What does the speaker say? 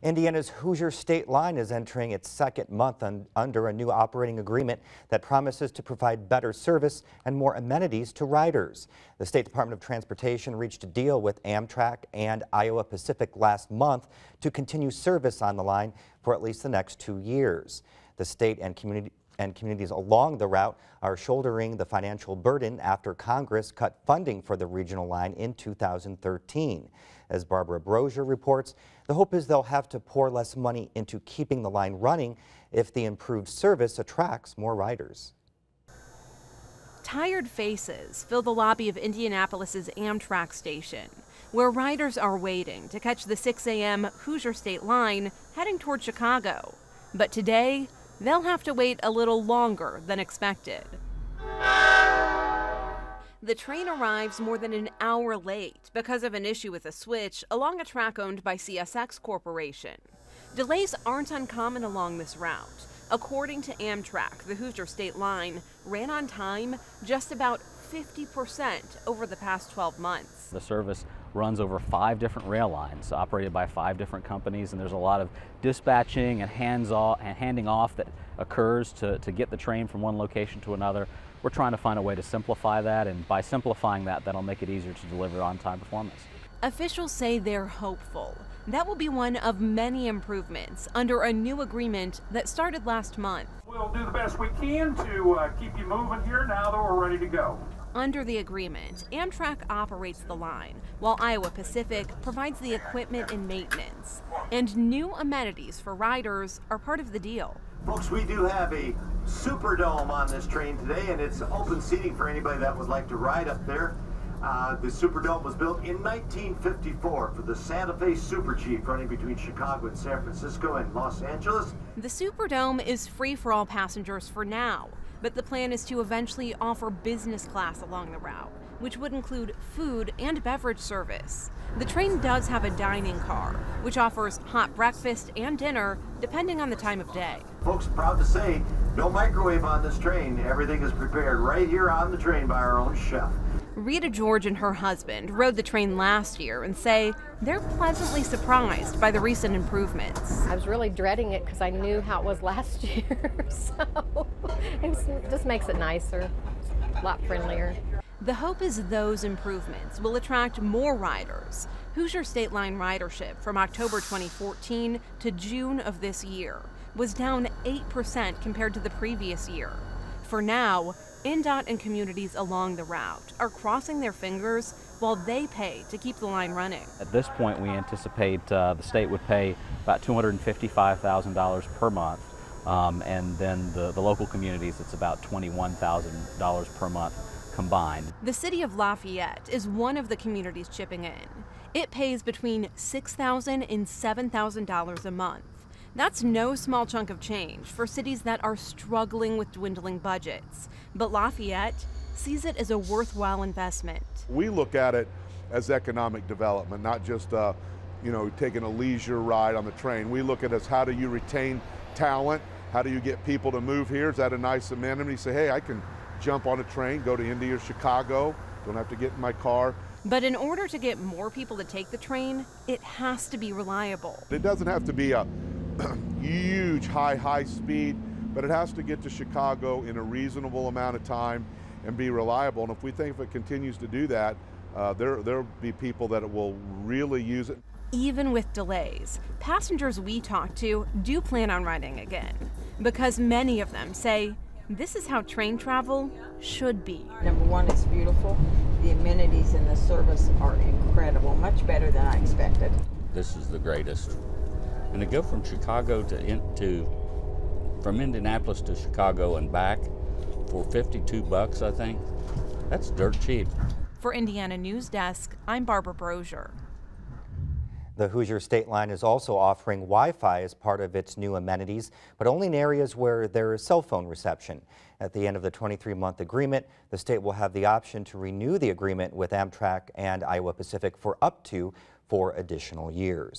Indiana's Hoosier state line is entering its second month under a new operating agreement that promises to provide better service and more amenities to riders. The State Department of Transportation reached a deal with Amtrak and Iowa Pacific last month to continue service on the line for at least the next 2 years. The state and communities along the route are shouldering the financial burden after Congress cut funding for the regional line in 2013. As Barbara Brozier reports, the hope is they'll have to pour less money into keeping the line running if the improved service attracts more riders. Tired faces fill the lobby of Indianapolis's Amtrak station, where riders are waiting to catch the 6 a.m. Hoosier state line heading toward Chicago. But today, they'll have to wait a little longer than expected. The train arrives more than an hour late because of an issue with a switch along a track owned by CSX Corporation. Delays aren't uncommon along this route. According to Amtrak, the Hoosier state line ran on time just about 50% over the past 12 months. The service runs over 5 different rail lines operated by 5 different companies, and there's a lot of dispatching and handing off that occurs to get the train from one location to another. We're trying to find a way to simplify that, and by simplifying that, that'll make it easier to deliver on-time performance. Officials say they're hopeful. That will be one of many improvements under a new agreement that started last month. We'll do the best we can to keep you moving here now that we're ready to go. Under the agreement, Amtrak operates the line, while Iowa Pacific provides the equipment and maintenance. And new amenities for riders are part of the deal. Folks, we do have a Superdome on this train today, and it's open seating for anybody that would like to ride up there. The Superdome was built in 1954 for the Santa Fe Super Chief running between Chicago and San Francisco and Los Angeles. The Superdome is free for all passengers for now, but the plan is to eventually offer business class along the route, which would include food and beverage service. The train does have a dining car, which offers hot breakfast and dinner depending on the time of day. Folks, proud to say, no microwave on this train. Everything is prepared right here on the train by our own chef. Rita George and her husband rode the train last year and say they're pleasantly surprised by the recent improvements. I was really dreading it because I knew how it was last year, so it just makes it nicer, a lot friendlier. The hope is those improvements will attract more riders. Hoosier State Line ridership from October 2014 to June of this year was down 8% compared to the previous year. For now, INDOT and communities along the route are crossing their fingers while they pay to keep the line running. At this point, we anticipate the state would pay about $255,000 per month, and then the local communities, it's about $21,000 per month combined. The city of Lafayette is one of the communities chipping in. It pays between $6,000 and $7,000 a month. That's no small chunk of change for cities that are struggling with dwindling budgets. But Lafayette sees it as a worthwhile investment. We look at it as economic development, not just taking a leisure ride on the train. We look at it as how do you retain talent? How do you get people to move here? Is that a nice amenity? Say, hey, I can jump on a train, go to Indy or Chicago, don't have to get in my car. But in order to get more people to take the train, it has to be reliable. It doesn't have to be a huge high speed, but it has to get to Chicago in a reasonable amount of time and be reliable. And if it continues to do that, there'll be people that will really use it. Even with delays, passengers we talk to do plan on riding again, because many of them say this is how train travel should be. Number one, it's beautiful. The amenities and the service are incredible, much better than I expected. This is the greatest. And to go from Chicago from Indianapolis to Chicago and back for $52, I think, that's dirt cheap. For Indiana News Desk, I'm Barbara Brozier. The Hoosier State Line is also offering Wi-Fi as part of its new amenities, but only in areas where there is cell phone reception. At the end of the 23-month agreement, the state will have the option to renew the agreement with Amtrak and Iowa Pacific for up to 4 additional years.